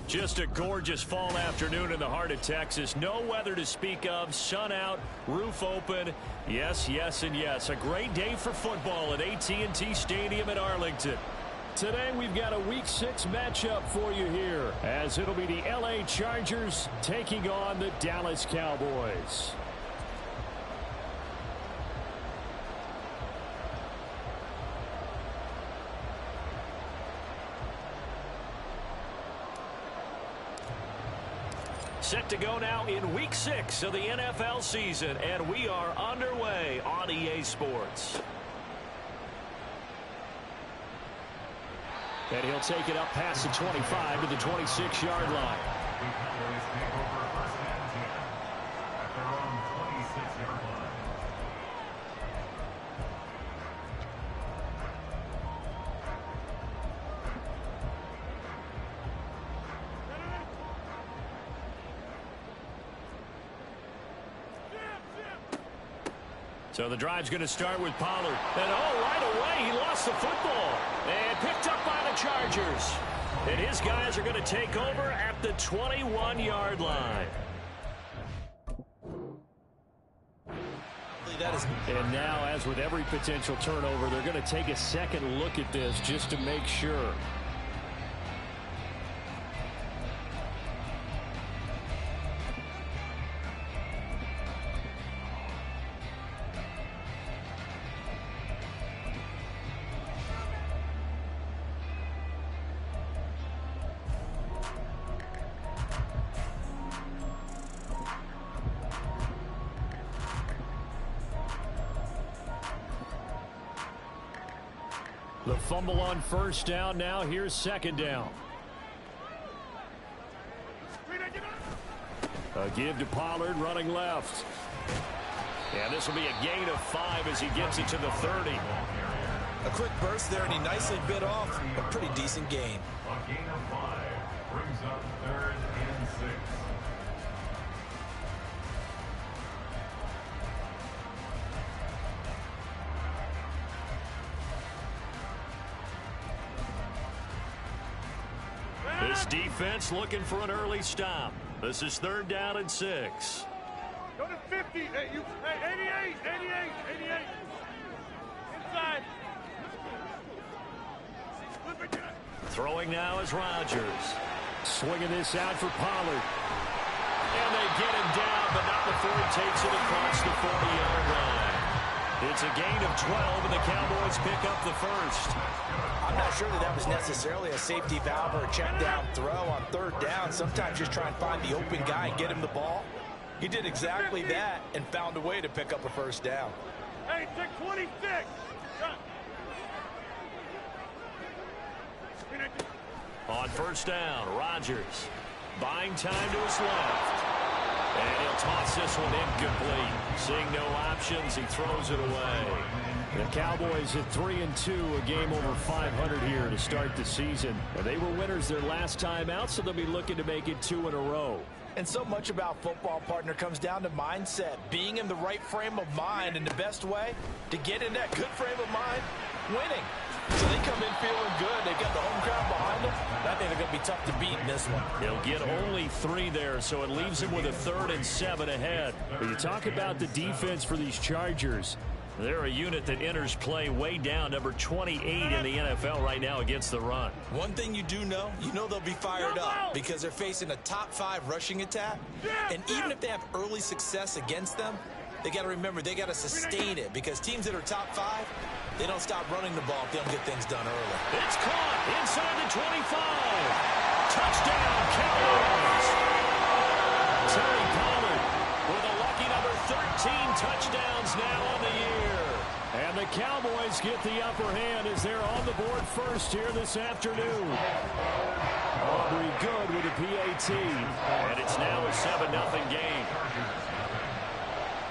Just a gorgeous fall afternoon in the heart of Texas. No weather to speak of. Sun out, roof open. Yes, yes, and yes. A great day for football at AT&T Stadium in Arlington. Today we've got a Week 6 matchup for you here, as it'll be the LA Chargers taking on the Dallas Cowboys. Set to go now in Week 6 of the NFL season, and we are underway on EA Sports. And he'll take it up past the 25 to the 26-yard line. So the drive's going to start with Pollard. And right away, he lost the football. And picked up by the Chargers. And his guys are going to take over at the 21-yard line. And now, as with every potential turnover, they're going to take a second look at this just to make sure. The fumble on first down. Now here's second down. A give to Pollard running left. And this will be a gain of 5 as he gets it to the 30. A quick burst there, and he nicely bit off a pretty decent gain. A gain of 5 brings up 3rd and 6. This defense looking for an early stop. This is 3rd down and 6. Go to 50. Hey, 88. Inside. Throwing now is Rodgers. Swinging this out for Pollard. And they get him down, but not before he takes it across the 40-yard line. It's a gain of 12, and the Cowboys pick up the first. I'm not sure that was necessarily a safety valve or a check down throw on 3rd down. Sometimes just try and find the open guy and get him the ball. He did exactly that and found a way to pick up a first down. Hey, take 26. On first down, Rodgers buying time to his left. And he'll toss this one incomplete. Seeing no options, he throws it away. The Cowboys at 3-2, a game over 500 here to start the season. They were winners their last time out, so they'll be looking to make it 2 in a row. And so much about football, partner, comes down to mindset. Being in the right frame of mind, and the best way to get in that good frame of mind, winning. So they come in feeling good. They've got the home crowd behind them. I think they're going to be tough to beat in this one. He'll get only 3 there, so it leaves him with a 3rd and 7 ahead. But you talk about the defense for these Chargers. They're a unit that enters play way down, number 28 in the NFL right now against the run. One thing you do know, they'll be fired up because they're facing a top 5 rushing attack. And even if they have early success against them, they got to remember they got to sustain it, because teams that are top 5, they don't stop running the ball if they don't get things done early. It's caught inside the 25. Touchdown, Cowboys. Terry Pollard with a lucky number 13 touchdowns now on the year. And the Cowboys get the upper hand as they're on the board first here this afternoon. Aubrey good with a PAT. And it's now a 7-0 game.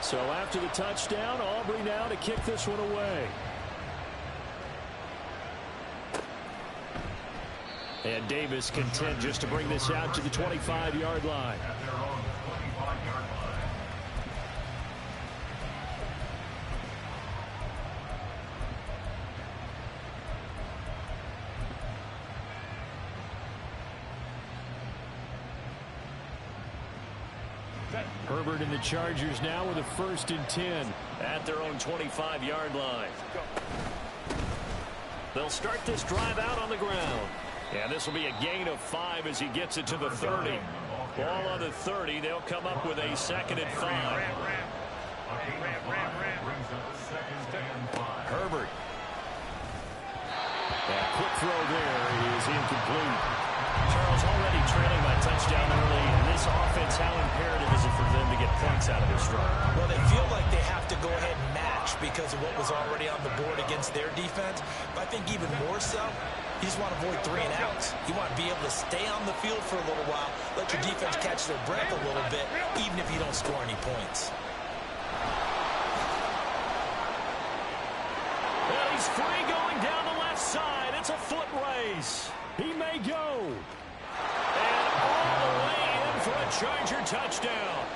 So after the touchdown, Aubrey now to kick this one away. And Davis content just to bring this out to the 25-yard line. At their own 25-yard line. Herbert and the Chargers now with a 1st and 10 at their own 25-yard line. They'll start this drive out on the ground. And this will be a gain of 5 as he gets it to the 30. Ball on the 30. They'll come up with a 2nd and 5. Herbert. That quick throw there is incomplete. Charles already trailing by touchdown early. In this offense, how imperative is it for them to get points out of this drive? Well, they feel like they have to go ahead and match because of what was already on the board against their defense. But I think even more so, you just want to avoid 3 and outs. You want to be able to stay on the field for a little while, let your defense catch their breath a little bit, even if you don't score any points. Well, he's free going down the left side. It's a foot race. He may go. And all the way in for a Charger touchdown.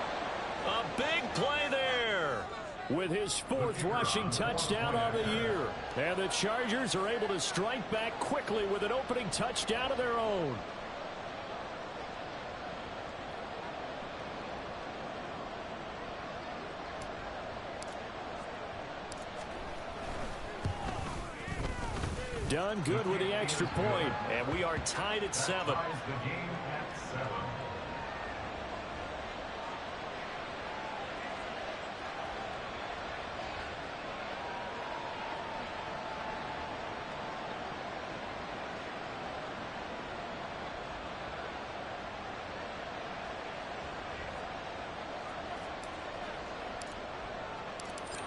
A big play there. With his 4th rushing touchdown of the year. And the Chargers are able to strike back quickly with an opening touchdown of their own. Done good with the extra point, and we are tied at 7.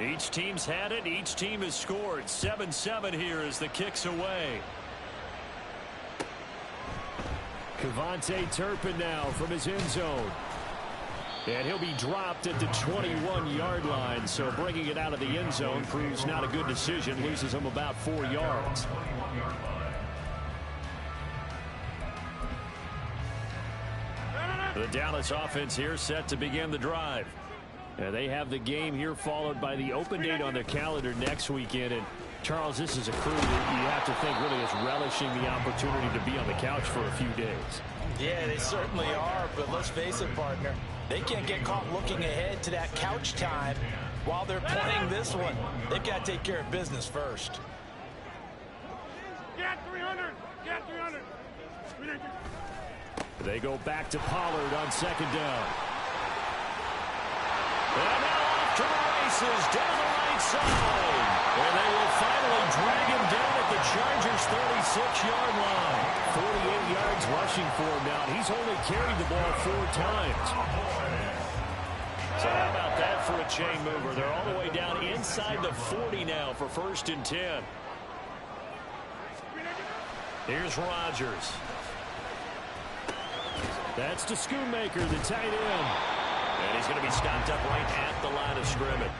Each team's had it. Each team has scored. 7-7 here as the kick's away. Kevontae Turpin now from his end zone. And he'll be dropped at the 21-yard line. So bringing it out of the end zone proves not a good decision. Loses him about 4 yards. The Dallas offense here set to begin the drive. They have the game here followed by the open date on their calendar next weekend. And Charles, this is a crew that you have to think really is relishing the opportunity to be on the couch for a few days. Yeah, they certainly are, but let's face it, partner. They can't get caught looking ahead to that couch time while they're playing this one. They've got to take care of business first. Get 300! Get 300! They go back to Pollard on 2nd down. And now off to the races down the right side. And they will finally drag him down at the Chargers' 36-yard line. 48 yards rushing for him now. He's only carried the ball 4 times. So how about that for a chain mover? They're all the way down inside the 40 now for 1st and 10. Here's Rodgers. That's to Schoonmaker, the tight end. And he's going to be stopped up right at the line of scrimmage.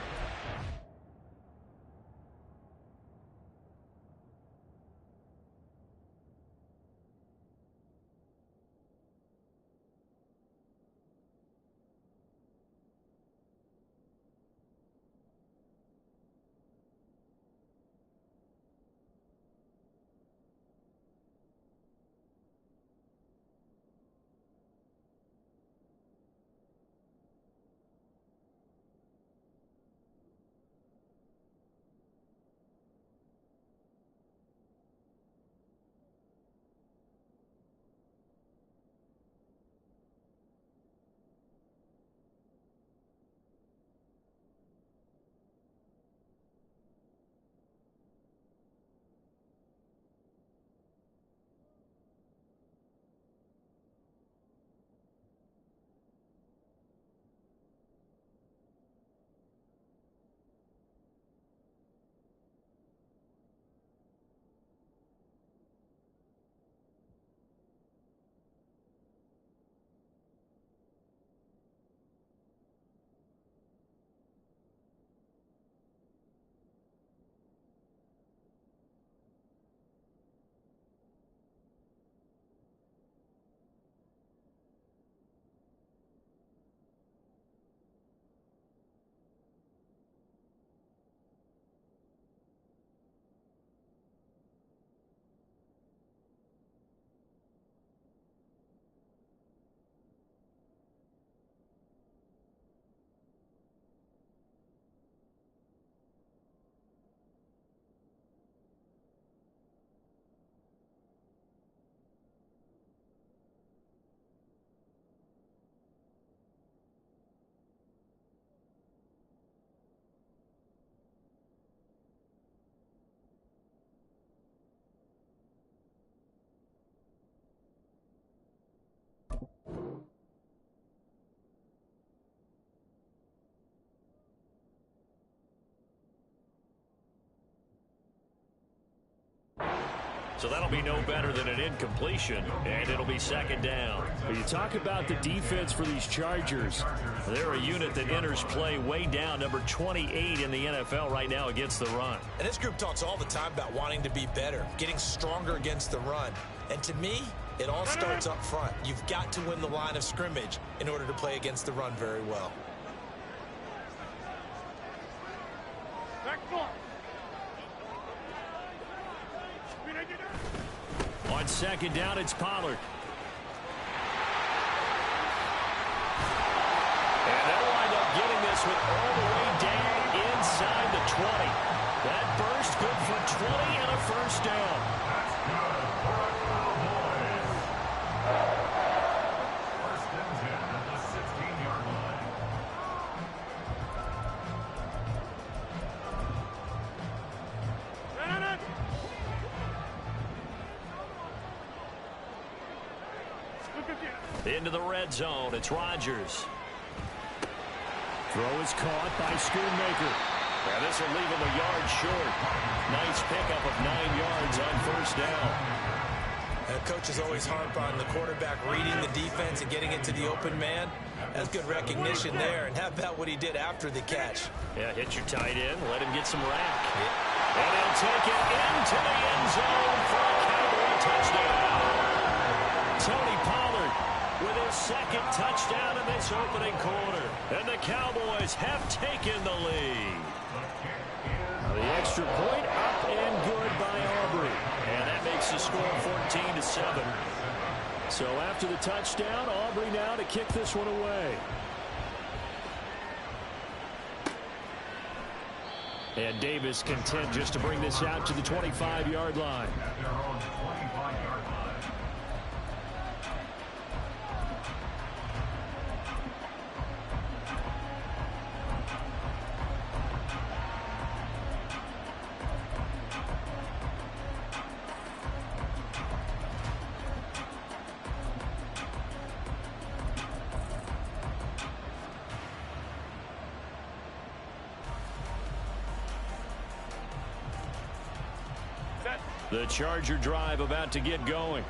So that'll be no better than an incompletion, and it'll be second down. When you talk about the defense for these Chargers, they're a unit that enters play way down, number 28 in the NFL right now against the run. And this group talks all the time about wanting to be better, getting stronger against the run. And to me, it all starts up front. You've got to win the line of scrimmage in order to play against the run very well. On second down, it's Pollard. And they'll wind up getting this one all the way down inside the 20. That burst good for 20 and a first down. That's good for the Cowboys. First and 10 at the 16-yard line. Into the red zone, it's Rodgers. throw is caught by Schoonmaker. And this will leave him a yard short. Nice pickup of 9 yards on first down. Coaches always harp on the quarterback reading the defense and getting it to the open man. That's good recognition there. And how about what he did after the catch? Yeah, hit your tight end, let him get some rack. And he'll take it into the end zone for a Cowboy touchdown. Tony Pollard with his second touchdown in this opening quarter. And the Cowboys have taken the lead. The extra point up and good by Aubrey. And that makes the score 14-7. So after the touchdown, Aubrey now to kick this one away. And Davis content just to bring this out to the 25-yard line. At their own 25-yard line. The Charger drive about to get going.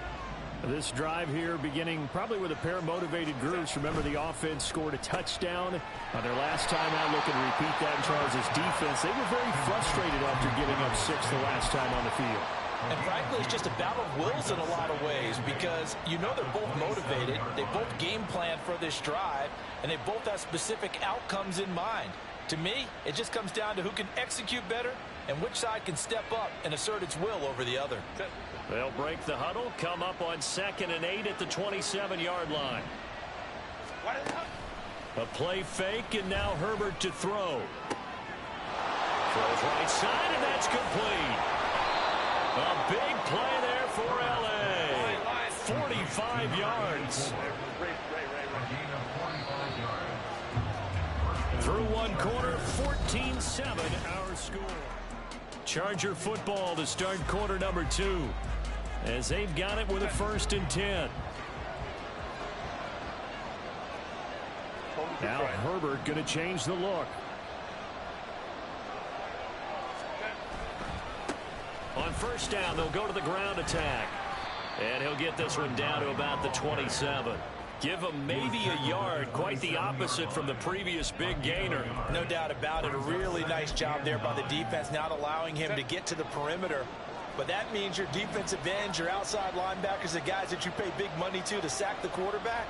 This drive here beginning probably with a pair of motivated groups. Remember, the offense scored a touchdown on their last time out. Looking to repeat that in Charles' defense. They were very frustrated after giving up 6 the last time on the field. And frankly, it's just a battle of wills in a lot of ways because you know they're both motivated. They both game plan for this drive, and they both have specific outcomes in mind. To me, it just comes down to who can execute better and which side can step up and assert its will over the other. They'll break the huddle, come up on 2nd and 8 at the 27-yard line. A play fake, and now Herbert to throw. Throws right side, and that's complete. A big play there for L.A. 45 yards. Through one quarter, 14-7 our score. Charger football to start quarter number 2 as they've got it with a 1st and 10. Now Herbert going to change the look. On first down, they'll go to the ground attack. And he'll get this one down to about the 27. Give him maybe a yard, quite the opposite from the previous big gainer. No doubt about it. A really nice job there by the defense, not allowing him to get to the perimeter. But that means your defensive ends, your outside linebackers, the guys that you pay big money to sack the quarterback,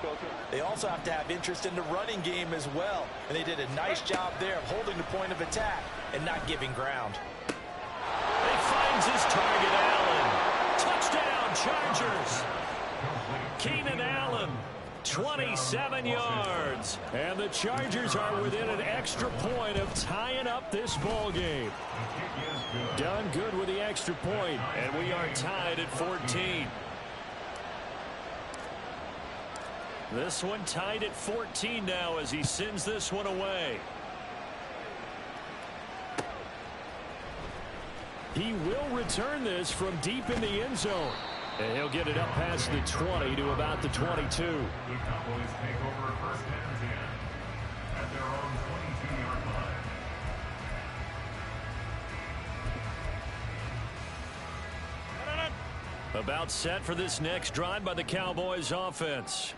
they also have to have interest in the running game as well. And they did a nice job there of holding the point of attack and not giving ground. He finds his target, Allen. Touchdown, Chargers. Keenan Allen. 27 yards. And the Chargers are within an extra point of tying up this ball game. Done good with the extra point, and we are tied at 14. This one tied at 14 now as he sends this one away. He will return this from deep in the end zone. And he'll get it up past the 20 to about the 22. The Cowboys take over 1st and 10 at their own 22-yard line. About set for this next drive by the Cowboys offense.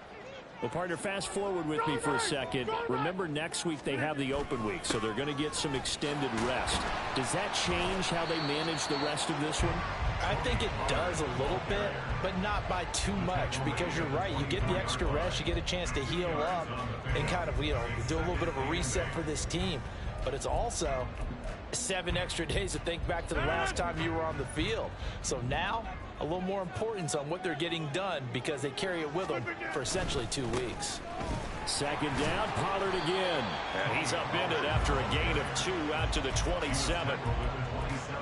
Well, partner, fast forward with me for a second. Remember, next week they have the open week, so they're going to get some extended rest. Does that change how they manage the rest of this one? I think it does a little bit, but not by too much, because you're right. You get the extra rest, you get a chance to heal up and kind of, do a little bit of a reset for this team. But it's also 7 extra days to think back to the last time you were on the field. So now, a little more importance on what they're getting done, because they carry it with them for essentially 2 weeks. Second down, Pollard again. And he's upended after a gain of 2 out to the 27.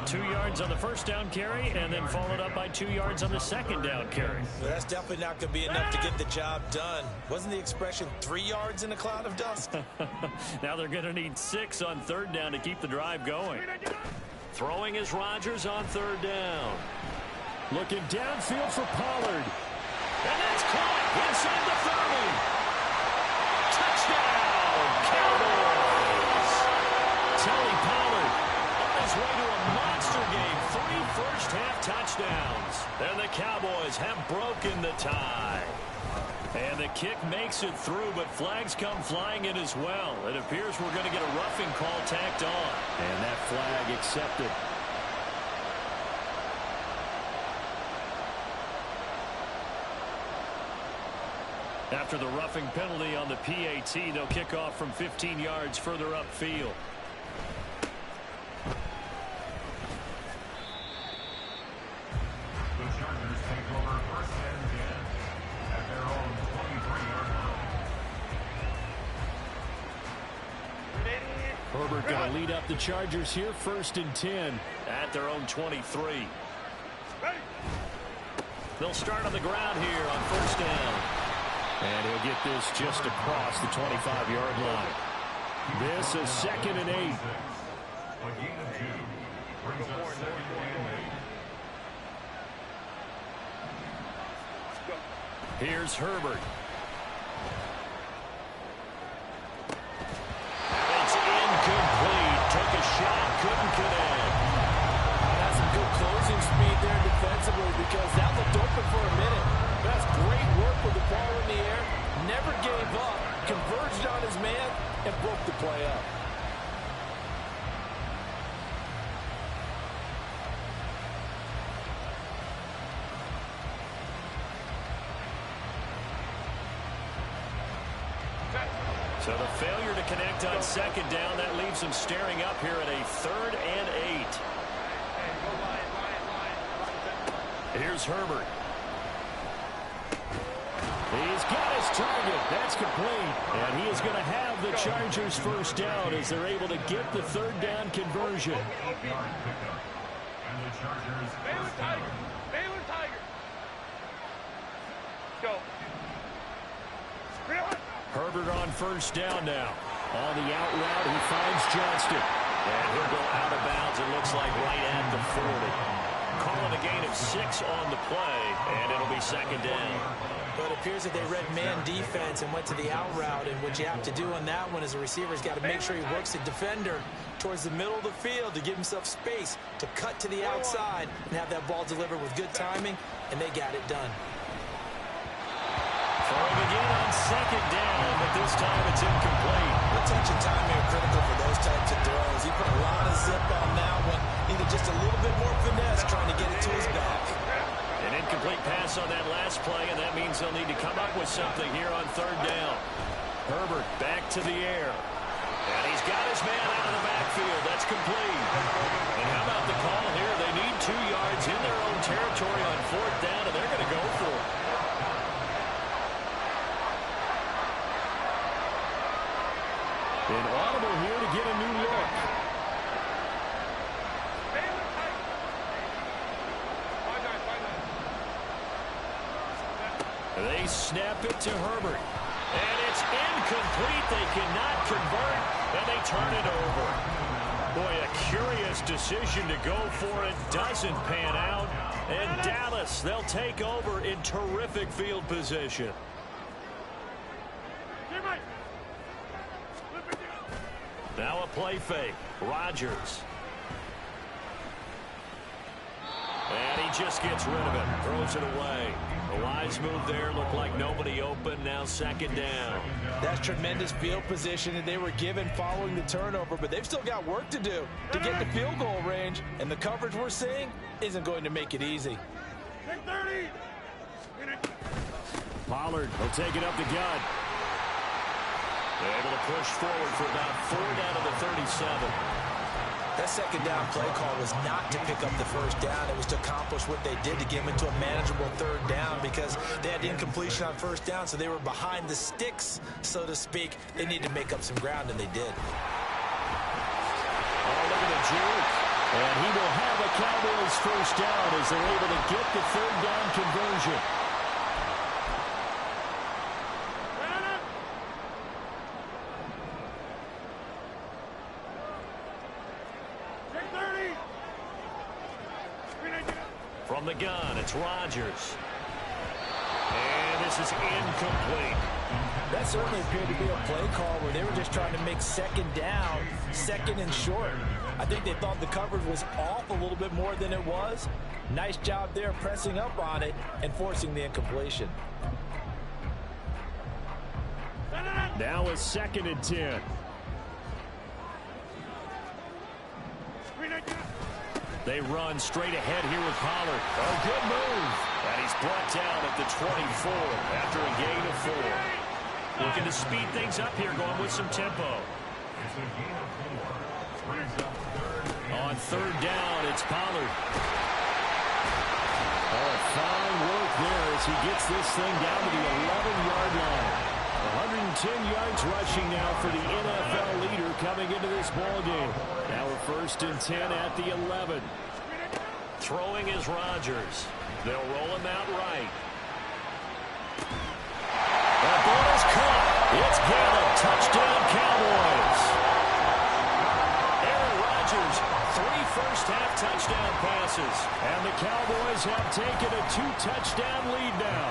2 yards on the first down carry, and then followed up by 2 yards on the second down carry. Well, that's definitely not going to be enough to get the job done. Wasn't the expression 3 yards in a cloud of dust? Now they're going to need 6 on third down to keep the drive going. Throwing is Rodgers on third down. Looking downfield for Pollard. And that's caught inside the 30. Touchdown, Cowboys. Tony Pollard on his way to a monster game. 3 first-half touchdowns. And the Cowboys have broken the tie. And the kick makes it through, but flags come flying in as well. It appears we're going to get a roughing call tacked on. And that flag accepted. After the roughing penalty on the PAT, they'll kick off from 15 yards further upfield. The Chargers take over first and 10 at their own 23-yard line. Herbert going to lead up the Chargers here, 1st and 10 at their own 23. They'll start on the ground here on first down. And he'll get this just across the 25-yard line. This is 2nd and 8. A gain of 2 brings up 2nd and 8. Here's Herbert. It's incomplete. Took a shot, couldn't connect. That's some good closing speed there defensively, because that looked open for a minute. That's great work with the ball in the air. Never gave up. Converged on his man and broke the play up. So the failure to connect on second down, that leaves them staring up here at a 3rd and 8. Here's Herbert. He's got his target. That's complete. And he is going to have the Chargers first down as they're able to get the 3rd down conversion. 8-yard pickup. And the Chargers first down. Baylor Tiger. Go. Herbert on first down now. On the out route, he finds Johnston. And he'll go out of bounds, it looks like, right at the 40. Calling a gain of 6 on the play, and it'll be 2nd down. But it appears that they read man defense and went to the out route. And what you have to do on that one is the receiver's got to make sure he works the defender towards the middle of the field to give himself space to cut to the outside and have that ball delivered with good timing, and they got it done. Throwing again on 2nd down, but this time it's incomplete. The touch and timing are critical for those types of throws. He put a lot of zip on that one. Needed just a little bit more finesse trying to get it to his back. An incomplete pass on that last play, and that means they'll need to come up with something here on 3rd down. Herbert back to the air. And he's got his man out of the backfield. That's complete. And how about the call here? They need 2 yards in their own territory on 4th down, and they're going to go for it. An audible here to get a new look. They snap it to Herbert. And it's incomplete. They cannot convert, and they turn it over. Boy, a curious decision to go for it. Doesn't pan out. And Dallas, they'll take over in terrific field position. Now a play fake. Rodgers. And he just gets rid of it. Throws it away. A wise move there. Looked like nobody open. Now second down. That's tremendous field position that they were given following the turnover, but they've still got work to do to get to field goal range, and the coverage we're seeing isn't going to make it easy. Take 30. Pollard will take it up the gut. They're able to push forward for about 4 down to the 37. That second down play call was not to pick up the first down. It was to accomplish what they did to get them into a manageable third down because they had incompletion on first down, so they were behind the sticks, so to speak. They needed to make up some ground, and they did. Oh, look at the juke. And he will have a Cowboys first down as they're able to get the third down conversion. From the gun, it's Rodgers. And this is incomplete. That certainly appeared to be a play call where they were just trying to make second down, second and short. I think they thought the coverage was off a little bit more than it was. Nice job there pressing up on it and forcing the incompletion. Now a second and 10. They run straight ahead here with Pollard. Oh, good move. And he's brought down at the 24 after a gain of 4. Looking to speed things up here, going with some tempo. It's a gain of 4. Brings up third. On third down, it's Pollard. Oh, fine work there as he gets this thing down to the 11-yard line. 110 yards rushing now for the NFL leader coming into this ballgame. Now a first and 10 at the 11. Throwing is Rodgers. They'll roll him out right. That ball is caught. It's Gallup. Touchdown, Cowboys. Aaron Rodgers, 3 first-half touchdown passes. And the Cowboys have taken a 2-touchdown lead now.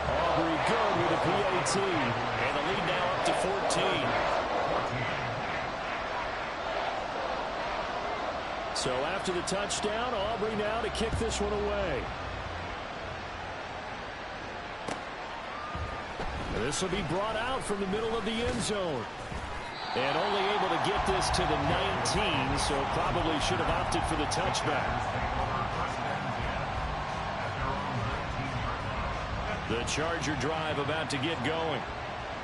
Aubrey good with a PAT. And the lead now up to 14. So after the touchdown, Aubrey now to kick this one away. This will be brought out from the middle of the end zone. And only able to get this to the 19, so probably should have opted for the touchback. The Charger drive about to get going.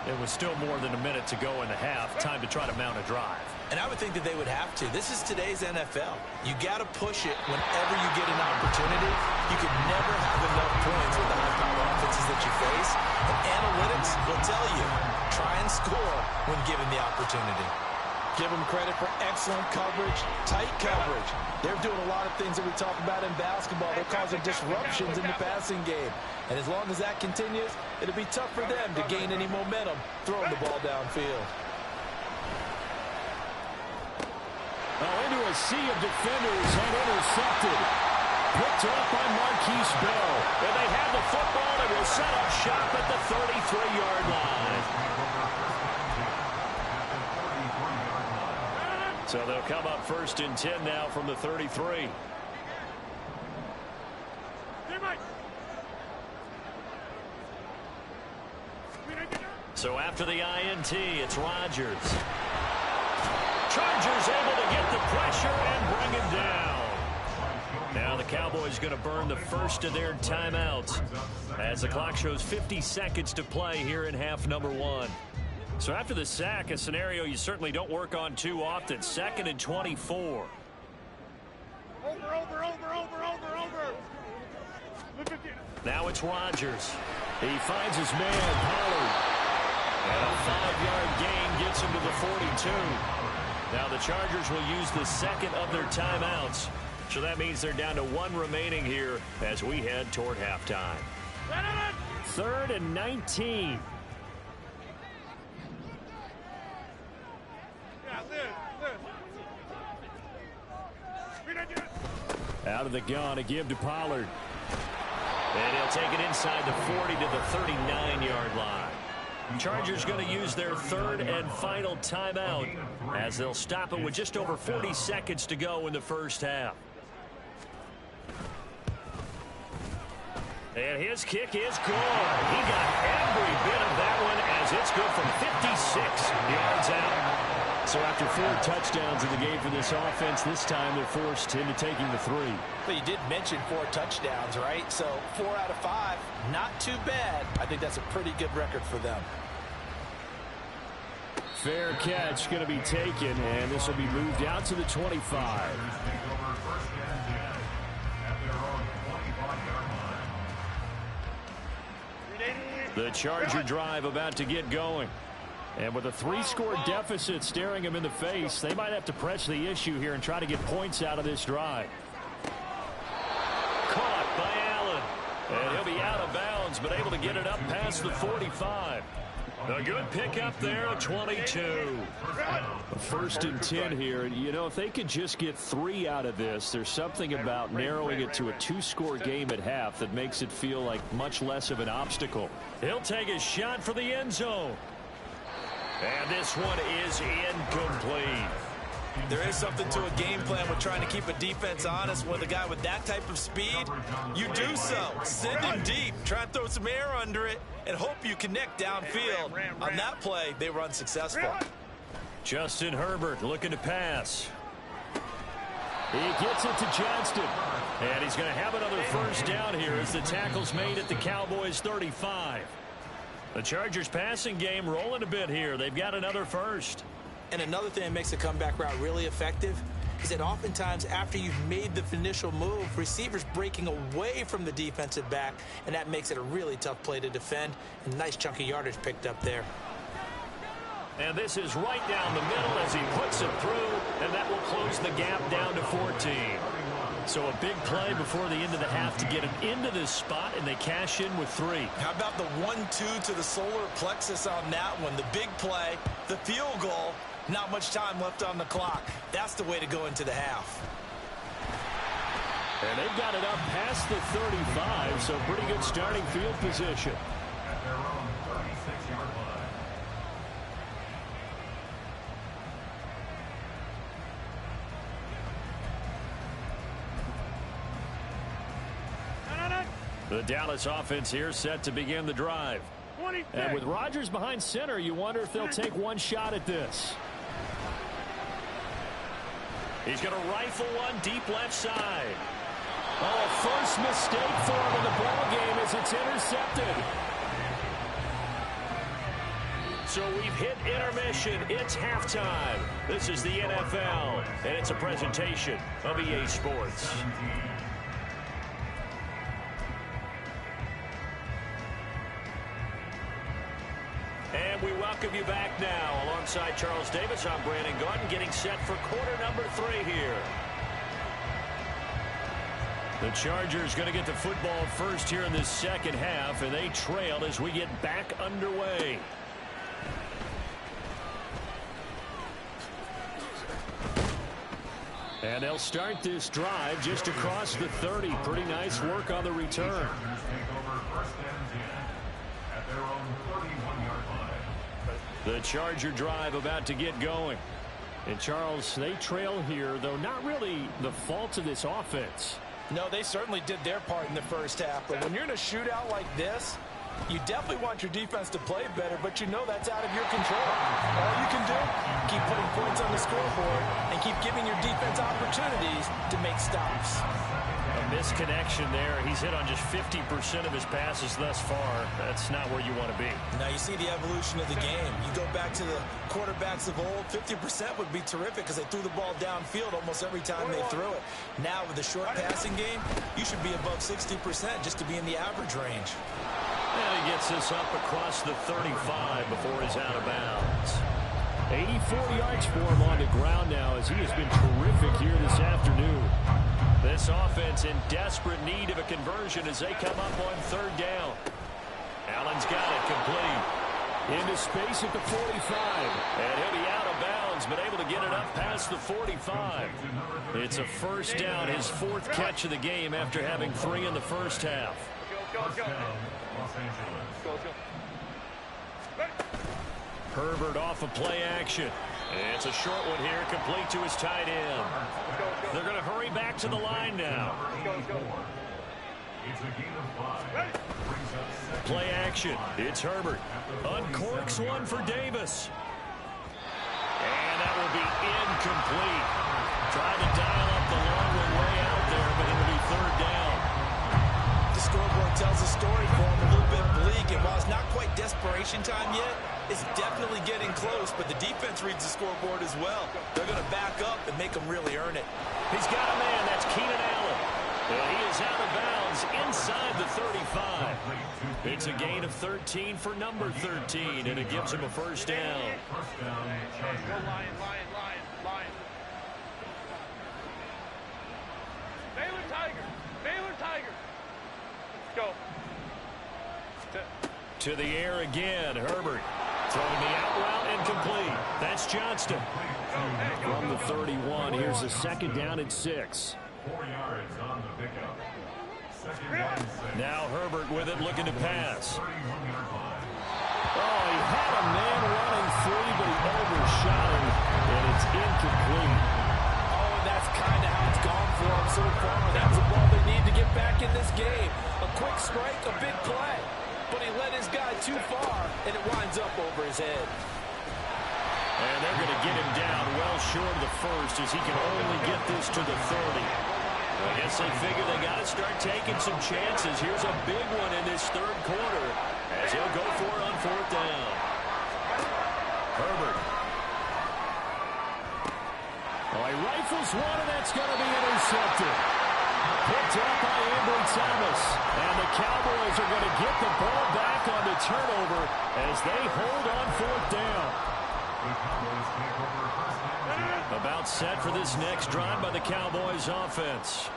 It was still more than a minute to go in the half. Time to try to mount a drive. And I would think that they would have to. This is today's NFL. You got to push it whenever you get an opportunity. You could never have enough points with the high-powered offenses that you face. And analytics will tell you, try and score when given the opportunity. Give them credit for excellent coverage, tight coverage. They're doing a lot of things that we talk about in basketball. They're causing disruptions in the passing game. And as long as that continues, it'll be tough for them to gain any momentum throwing the ball downfield. Oh, into a sea of defenders and intercepted. Picked up by Marquise Bell. And they have the football and will set up shop at the 33-yard line. So they'll come up first and 10 now from the 33. So after the INT, it's Rodgers. Chargers able to get the pressure and bring him down. Now the Cowboys going to burn the first of their timeouts as the clock shows 50 seconds to play here in half number 1. So after the sack, a scenario you certainly don't work on too often. 2nd and 24. Over. Now it's Rodgers. He finds his man, Pollard. And a 5-yard gain gets him to the 42. Now the Chargers will use the second of their timeouts. So that means they're down to 1 remaining here as we head toward halftime. 3rd and 19. Out of the gun, a give to Pollard. And he'll take it inside the 40 to the 39-yard line. Chargers going to use their 3rd and final timeout as they'll stop it with just over 40 seconds to go in the first half. And his kick is good. He got every bit of that one as it's good from 56 yards out. So after 4 touchdowns in the game for this offense, this time they're forced into taking the 3. But you did mention 4 touchdowns, right? So 4 out of 5, not too bad. I think that's a pretty good record for them. Fair catch going to be taken, and this will be moved out to the 25. The Charger drive about to get going. And with a 3-score deficit staring him in the face, they might have to press the issue here and try to get points out of this drive. Caught by Allen. And he'll be out of bounds, but able to get it up past the 45. A good pickup there, 22. A 1st and 10 here. You know, if they could just get 3 out of this, there's something about narrowing it to a 2-score game at half that makes it feel like much less of an obstacle. He'll take a shot for the end zone. And this one is incomplete. There is something to a game plan with trying to keep a defense honest with a guy with that type of speed. You do so. Send him deep. Try and throw some air under it and hope you connect downfield. On that play, they were unsuccessful. Justin Herbert looking to pass. He gets it to Johnston. And he's going to have another 1st down here as the tackle's made at the Cowboys' 35. The Chargers passing game rolling a bit here. They've got another 1st. And another thing that makes the comeback route really effective is that oftentimes after you've made the initial move, receivers breaking away from the defensive back, and that makes it a really tough play to defend. And nice chunky yardage picked up there. And this is right down the middle as he puts it through, and that will close the gap down to 14. So a big play before the end of the half to get him into this spot, and they cash in with 3. How about the 1-2 to the solar plexus on that one? The big play, the field goal, not much time left on the clock. That's the way to go into the half. And they've got it up past the 35, so pretty good starting field position. At their own 36-yard line. The Dallas offense here set to begin the drive. And with Rodgers behind center, you wonder if they'll take one shot at this. He's going to rifle one deep left side. Oh, first mistake for him in the ball game as it's intercepted. So we've hit intermission. It's halftime. This is the NFL, and it's a presentation of EA Sports. And we welcome you back now. Alongside Charles Davis, I'm Brandon Gordon, getting set for quarter number 3 here. The Chargers going to get the football first here in this second half, and they trail as we get back underway. And they'll start this drive just across the 30. Pretty nice work on the return. The Charger drive about to get going. And Charles, they trail here, though not really the fault of this offense. No, they certainly did their part in the first half. But when you're in a shootout like this, you definitely want your defense to play better, but you know that's out of your control. All you can do, keep putting points on the scoreboard and keep giving your defense opportunities to make stops. A misconnection there. He's hit on just 50% of his passes thus far. That's not where you want to be. Now you see the evolution of the game. You go back to the quarterbacks of old, 50% would be terrific because they threw the ball downfield almost every time they threw it. Now with the short passing game, you should be above 60% just to be in the average range. And he gets this up across the 35 before he's out of bounds. 84 yards for him on the ground now as he has been terrific here this afternoon. This offense in desperate need of a conversion as they come up on 3rd down. Allen's got it complete. Into space at the 45. And he'll be out of bounds, but able to get it up past the 45. It's a 1st down, his 4th catch of the game after having 3 in the first half. Herbert off of play action. It's a short one here, complete to his tight end. They're going to hurry back to the line now. It's a gain of 5. Brings up second. Play action. It's Herbert. Uncorks one for Davis. And that will be incomplete. Trying to dial up the long one way out there, but it'll be third down. The scoreboard tells a story for him, a little bit bleak, and while it's not quite desperation time yet, it's definitely getting close, but the defense reads the scoreboard as well. They're going to back up and make them really earn it. He's got a man. That's Keenan Allen. And he is out of bounds inside the 35. It's a gain of 13 for number 13, and it gives him a first down. First down, Chargers. Go Lion. Baylor Tiger. Go. To the air again, Herbert. Throwing the out route incomplete. That's Johnston. From the 31, here's a second down and 6. 4 yards on the pickup. Second down, 6. Now Herbert with it, looking to pass. 31-yard line. Oh, he had a man running free, but he overshot him, and it's incomplete. Oh, and that's kind of how it's gone for them so far. That's a ball they need to get back in this game. A quick strike, a big play. But he led his guy too far, and it winds up over his head. And they're going to get him down well short of the first as he can only get this to the 30. I guess they figure they got to start taking some chances. Here's a big one in this third quarter as he'll go for it on fourth down. Herbert. Oh, he rifles one, and that's going to be intercepted. Picked up by Ambry Thomas. And the Cowboys are going to get the ball back on the turnover as they hold on fourth down. The Cowboys take over first down. About set for this next drive by the Cowboys offense.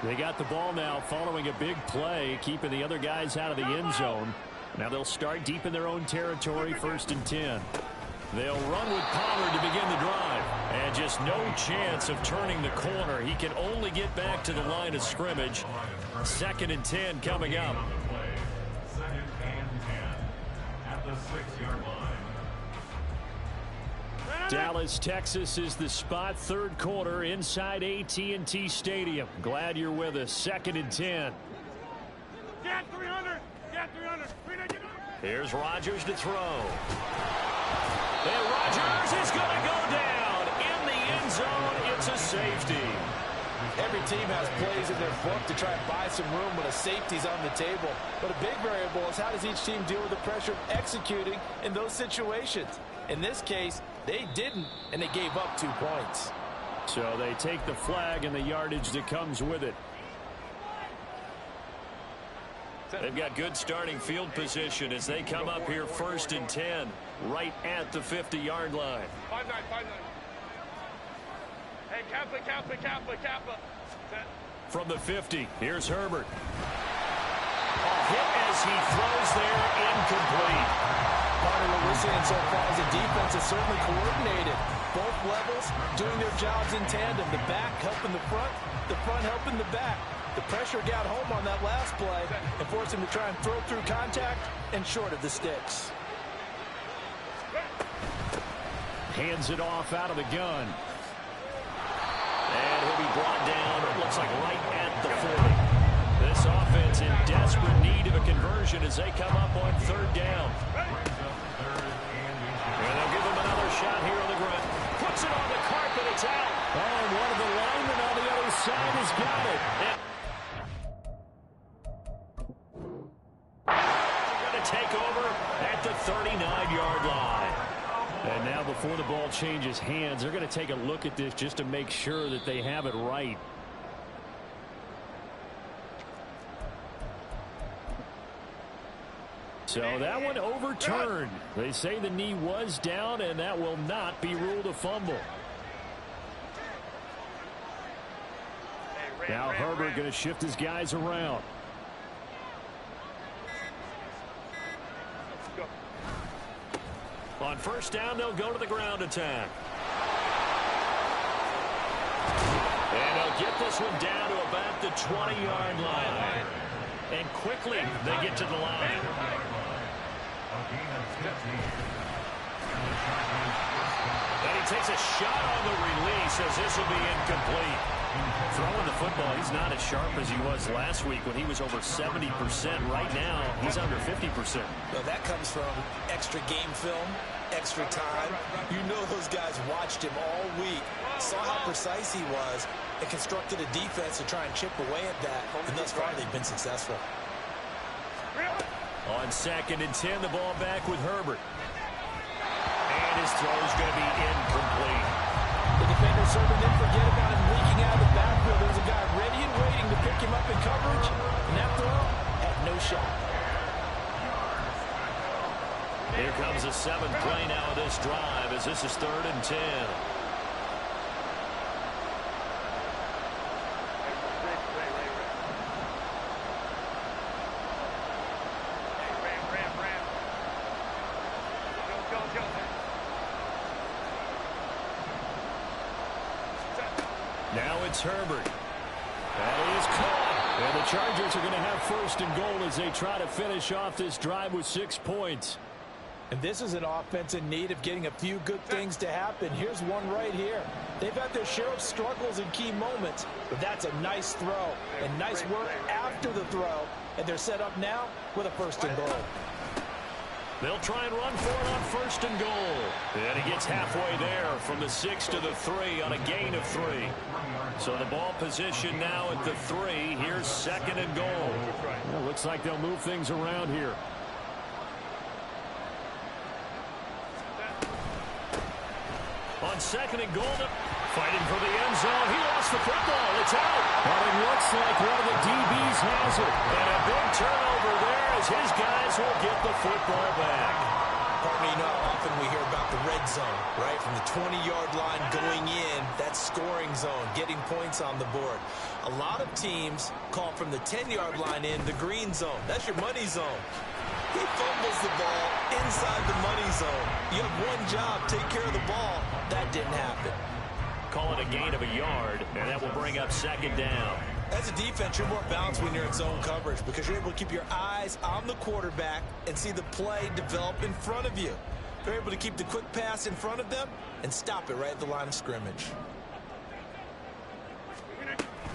They got the ball now following a big play, keeping the other guys out of the end zone. Now they'll start deep in their own territory, 1st and 10. They'll run with Pollard to begin the drive. And just no chance of turning the corner. He can only get back to the line of scrimmage. 2nd and 10 coming up. On the play. Second and 10 at the 6-yard line. Dallas, Texas is the spot, third quarter inside AT&T Stadium. Glad you're with us. 2nd and 10. Get 300. Here's Rodgers to throw. And Rodgers is going to go down in the end zone. It's a safety. Every team has plays in their book to try and buy some room when a safety's on the table. But a big variable is how does each team deal with the pressure of executing in those situations. In this case, they didn't, and they gave up 2 points. So they take the flag and the yardage that comes with it. They've got good starting field position as they come up here 1st and 10, right at the 50-yard line. 5-9. Hey, Kappa. From the 50, here's Herbert. Hit as he throws there, incomplete. Part of what we're seeing so far is the defense is certainly coordinated. Both levels doing their jobs in tandem. The back helping the front helping the back. The pressure got home on that last play and forced him to try and throw through contact and short of the sticks. Hands it off out of the gun. And he'll be brought down, it looks like right at the 40. This offense in desperate need of a conversion as they come up on 3rd down. And they'll give him another shot here on the ground. Puts it on the carpet, it's out. Oh, and one of the linemen on the other side has got it. They're going to take over at the 39-yard line. And now before the ball changes hands, they're going to take a look at this just to make sure that they have it right. So that one overturned. They say the knee was down, and that will not be ruled a fumble. Now Herbert going to shift his guys around. On 1st down, they'll go to the ground attack. And they'll get this one down to about the 20-yard line. And quickly, they get to the line. And he takes a shot on the release as this will be incomplete. Throwing the football, he's not as sharp as he was last week when he was over 70%. Right now, he's under 50%. Well, that comes from extra game film, extra time. You know those guys watched him all week, saw how precise he was, and constructed a defense to try and chip away at that, and thus far they've been successful. On 2nd and 10, the ball back with Herbert. And his throw is going to be incomplete. The defender certainly didn't forget about him leaking out of the backfield. There's a guy ready and waiting to pick him up in coverage, and that throw had no shot. Here comes the 7th play now of this drive as this is 3rd and 10. Now it's Herbert. That is caught. And the Chargers are going to have 1st and goal as they try to finish off this drive with 6 points. And this is an offense in need of getting a few good things to happen. Here's one right here. They've had their share of struggles in key moments, but that's a nice throw and nice work after the throw. And they're set up now with a 1st and goal. They'll try and run for it on 1st and goal. And he gets halfway there from the 6 to the 3 on a gain of 3. So the ball position now at the 3. Here's 2nd and goal. Well, looks like they'll move things around here. On 2nd and goal, fighting for the end zone. He lost the football. It's out. But it looks like one of the DBs has it. And a big turnover there as his guys will get the football back. Partner, you know how often we hear about the red zone, right? From the 20-yard line going in, that scoring zone, getting points on the board. A lot of teams call from the 10-yard line in the green zone. That's your money zone. He fumbles the ball inside the money zone. You have one job, take care of the ball. That didn't happen. Call it a gain of a yard, and that will bring up 2nd down. As a defense, you're more balanced when you're in zone coverage because you're able to keep your eyes on the quarterback and see the play develop in front of you. You're able to keep the quick pass in front of them and stop it right at the line of scrimmage.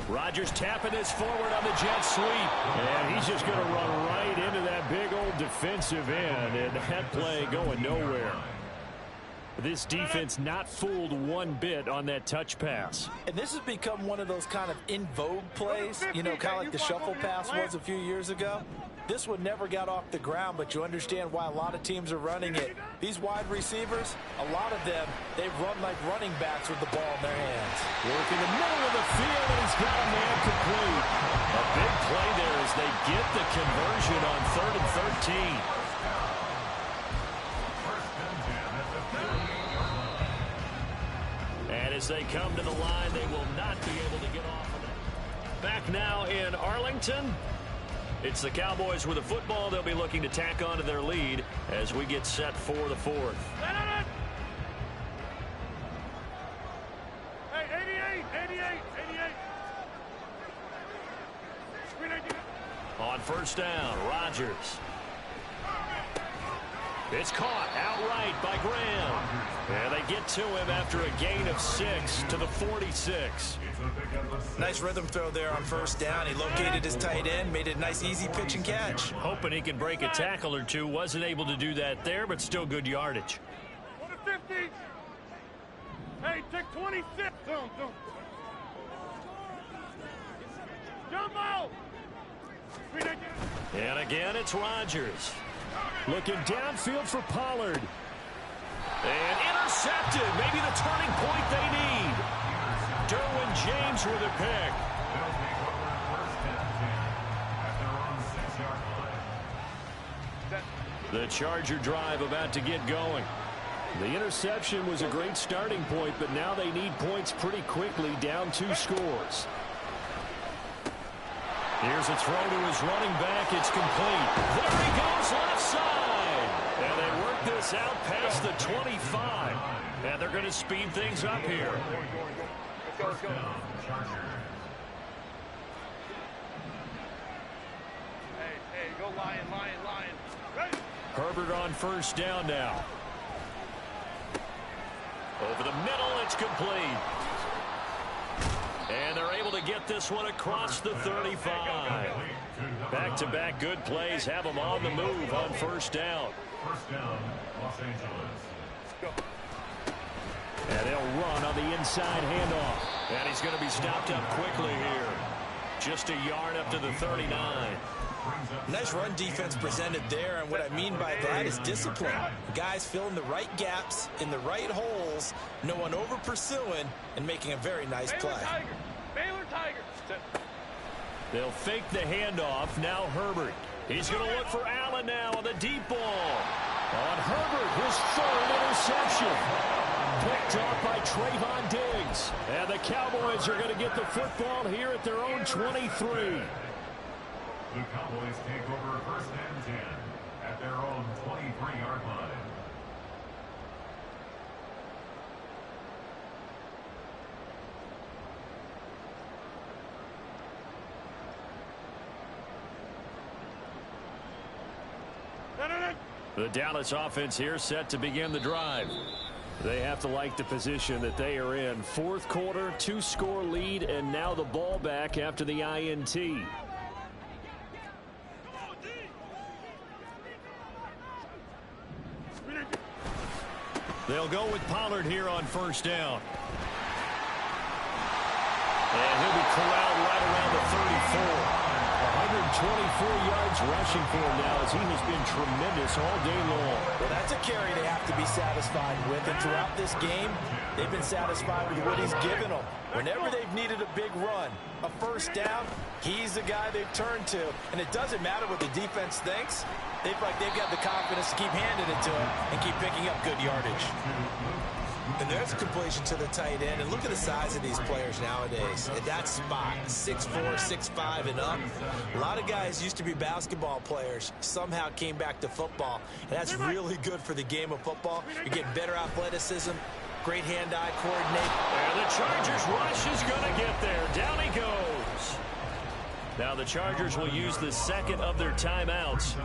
Rodgers tapping this forward on the jet sweep. And he's just going to run right into that big old defensive end. And that play going nowhere. This defense not fooled one bit on that touch pass. And this has become one of those kind of in vogue plays, you know, kind of like the shuffle pass was a few years ago. This one never got off the ground, but you understand why a lot of teams are running it. These wide receivers, a lot of them, they run like running backs with the ball in their hands. Work in the middle of the field, and he's got a man complete. A big play there as they get the conversion on 3rd and 13. And as they come to the line, they will not be able to get off of it. Back now in Arlington. It's the Cowboys with the football. They'll be looking to tack on to their lead as we get set for the 4th. Hey, 88. On 1st down, Rodgers. It's caught outright by Graham. And they get to him after a gain of 6 to the 46. Nice rhythm throw there on 1st down. He located his tight end, made it a nice easy pitch and catch. Hoping he can break a tackle or two. Wasn't able to do that there, but still good yardage. 50. Hey, take 26. Jump out. And again, it's Rodgers. Looking downfield for Pollard. And intercepted. Maybe the turning point they need. Derwin James with a pick. The Charger drive about to get going. The interception was a great starting point, but now they need points pretty quickly, down 2 scores. Here's a throw to his running back. It's complete. There he goes, left side. And they work this out past the 25. And they're going to speed things up here. Let's go. Hey, go Lion. Ready? Herbert on 1st down now. Over the middle, it's complete. And they're able to get this one across the 35. Back-to-back good plays have them on the move on first down. First down, Los Angeles. And they'll run on the inside handoff. And he's going to be stopped up quickly here. Just a yard up to the 39. Nice run defense presented there, and what I mean by that is discipline. Guys filling the right gaps in the right holes, no one over pursuing, and making a very nice play. Baylor Tigers. They'll fake the handoff. Now Herbert. He's going to look for Allen now on the deep ball. On Herbert, his third interception. Picked off by Trayvon Diggs. And the Cowboys are going to get the football here at their own 23. The Cowboys take over first and 10 at their own 23-yard line. The Dallas offense here set to begin the drive. They have to like the position that they are in. Fourth quarter, 2-score lead, and now the ball back after the INT. They'll go with Pollard here on first down. And he'll be corralled right around the 34. 124 yards rushing for him now as he has been tremendous all day long. Well, that's a carry they have to be satisfied with, and throughout this game, they've been satisfied with what he's given them. Whenever they've needed a big run, a first down, he's the guy they've turned to. And it doesn't matter what the defense thinks. They've got the confidence to keep handing it to him and keep picking up good yardage. And there's a completion to the tight end. And look at the size of these players nowadays. At that spot, 6'4", 6'5", and up. A lot of guys used to be basketball players, somehow came back to football. And that's really good for the game of football. You're getting better athleticism, great hand-eye coordination. And the Chargers rush is going to get there. Down he goes. Now the Chargers will use the second of their timeouts.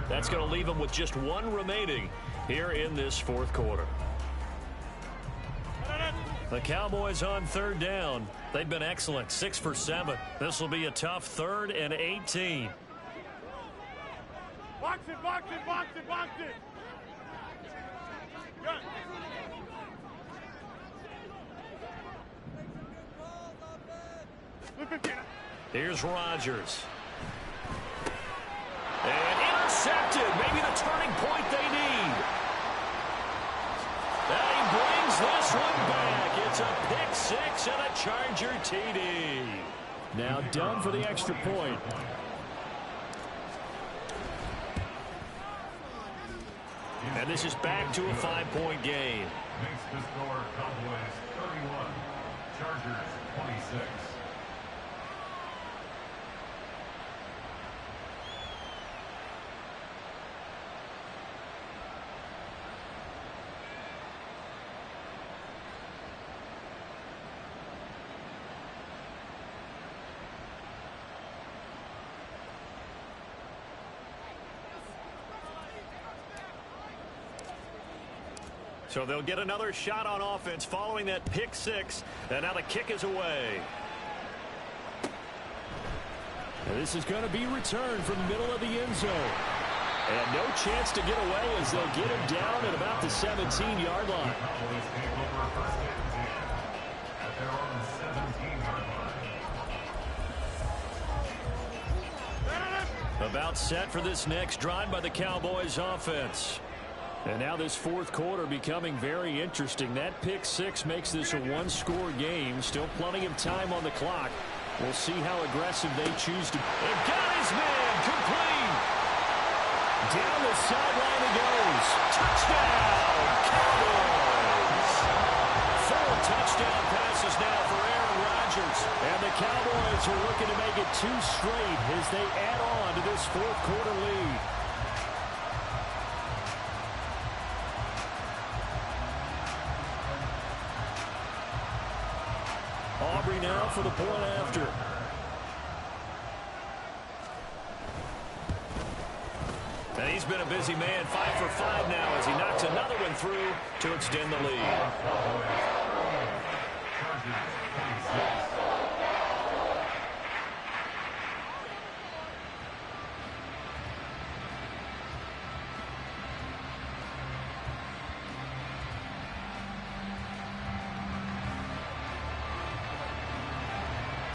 That's going to leave them with just one remaining here in this fourth quarter. The Cowboys on third down. They've been excellent, 6 for 7. This will be a tough 3rd and 18. Box it, box it, box it, box it. Good. Here's Rodgers. And intercepted. Maybe the turning point they need. And he brings this one back. It's a pick six and a Charger TD. Now done for the extra point. And this is back to a 5-point game. Makes the score Cowboys 31, Chargers 26. So they'll get another shot on offense following that pick six. And now the kick is away. And this is going to be returned from the middle of the end zone. And no chance to get away as they'll get him down at about the 17-yard line. Cowboys take over first and 10 at their own 17-yard line. About set for this next drive by the Cowboys offense. And now this fourth quarter becoming very interesting. That pick six makes this a one-score game. Still plenty of time on the clock. We'll see how aggressive they choose to. And got his man complete. Down the sideline he goes. Touchdown, Cowboys. 4 touchdown passes now for Aaron Rodgers. And the Cowboys are looking to make it 2 straight as they add on to this fourth quarter lead. Aubrey now for the point after. And he's been a busy man, 5 for 5 now as he knocks another one through to extend the lead.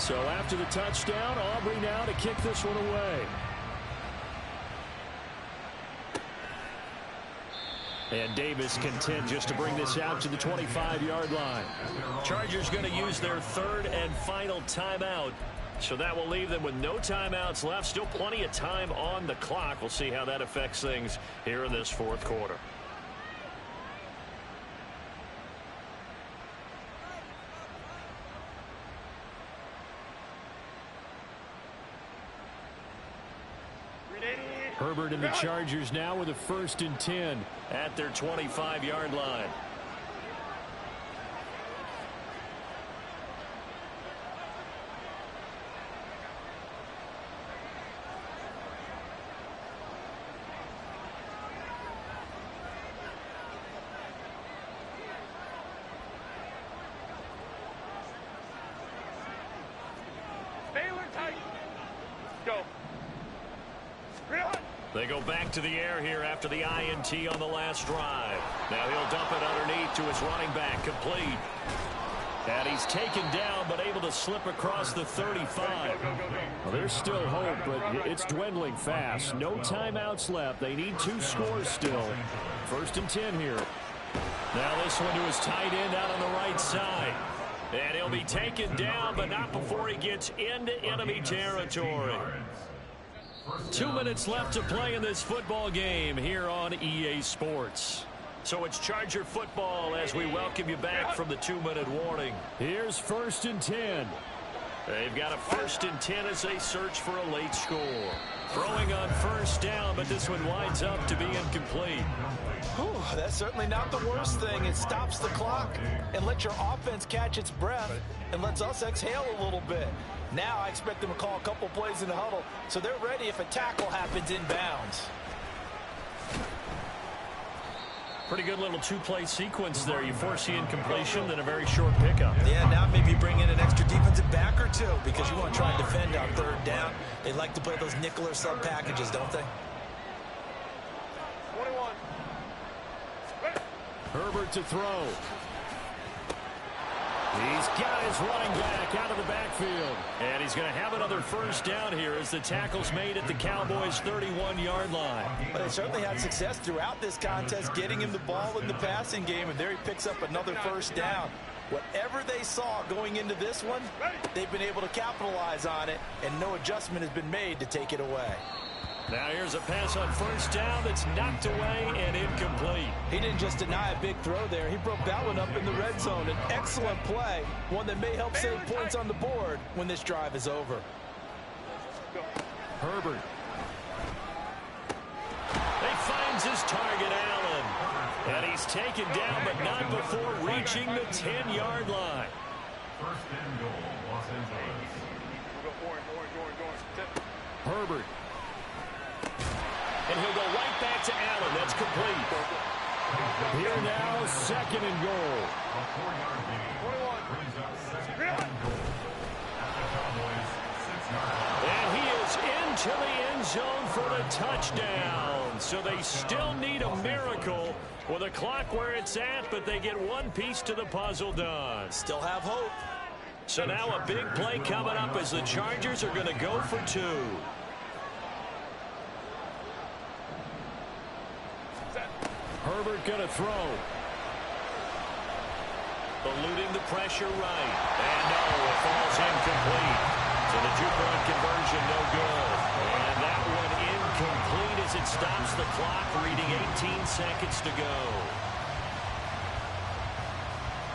So after the touchdown, Aubrey now to kick this one away. And Davis content just to bring this out to the 25-yard line. Chargers going to use their third and final timeout. So that will leave them with no timeouts left. Still plenty of time on the clock. We'll see how that affects things here in this fourth quarter. Herbert and the Chargers now with a 1st and 10 at their 25-yard line. Baylor Tigers. Go. They go back to the air here after the INT on the last drive. Now he'll dump it underneath to his running back, complete. And he's taken down, but able to slip across the 35. Well, there's still hope, but it's dwindling fast. No timeouts left. They need 2 scores still. 1st and 10 here. Now this one to his tight end out on the right side. And he'll be taken down, but not before he gets into enemy territory. 2 minutes left to play in this football game here on EA Sports. So it's Charger football as we welcome you back from the 2-minute warning. Here's 1st and 10. They've got a 1st and 10 as they search for a late score. Throwing on 1st down, but this one winds up to be incomplete. Whew, that's certainly not the worst thing. It stops the clock and lets your offense catch its breath and lets us exhale a little bit. Now I expect them to call a couple plays in the huddle so they're ready if a tackle happens inbounds. Pretty good little 2-play sequence there. You force the incompletion, then a very short pickup. Yeah, now maybe bring in an extra defensive back or 2 because you want to try and defend on 3rd down. They like to play those nickel or sub packages, don't they? 21. Herbert to throw. He's got his running back out of the backfield. And he's going to have another 1st down here as the tackle's made at the Cowboys' 31-yard line. But they certainly had success throughout this contest getting him the ball in the passing game, and there he picks up another 1st down. Whatever they saw going into this one, they've been able to capitalize on it, and no adjustment has been made to take it away. Now here's a pass on 1st down that's knocked away and incomplete. He didn't just deny a big throw there. He broke that one up in the red zone. An excellent play, one that may help save points on the board when this drive is over. Herbert. He finds his target, Allen. And he's taken down, but not before reaching the 10-yard line. 1st and goal, Los Angeles. Herbert. And he'll go right back to Allen. That's complete. Here now, 2nd and goal. A 4-yard gain. Brings up 2nd and goal. At the Cowboys' 6-yard line. And he is into the end zone for the touchdown. So they still need a miracle with the clock where it's at, but they get one piece to the puzzle done. Still have hope. So now a big play coming up as the Chargers are going to go for 2. Herbert going to throw. Eluding the pressure right. And no, it falls incomplete. So the two-point conversion no good. And that one incomplete as it stops the clock, reading 18 seconds to go.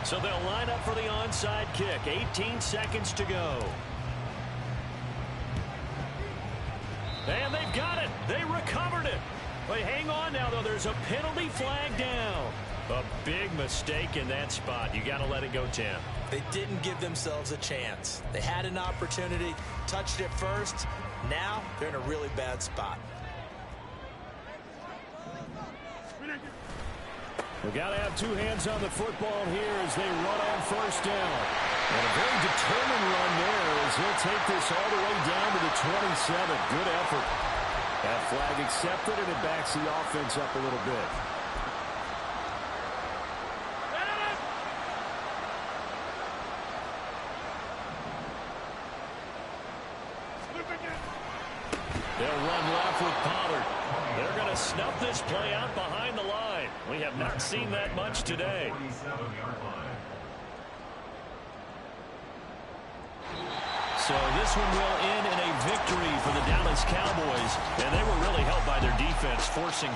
So they'll line up for the onside kick. 18 seconds to go. And they've got it. They recovered it. But hang on now, though. There's a penalty flag down. A big mistake in that spot. You got to let it go, Tim. They didn't give themselves a chance. They had an opportunity, touched it first. Now they're in a really bad spot. We've got to have 2 hands on the football here as they run on 1st down. And a very determined run there as he'll take this all the way down to the 27. Good effort. That flag accepted, and it backs the offense up a little bit. run left with Pollard. They're going to snuff this play out behind the line. We have not seen that much today. 47-yard line. So this one will end in a victory for the Dallas Cowboys. And they were really helped by their defense, forcing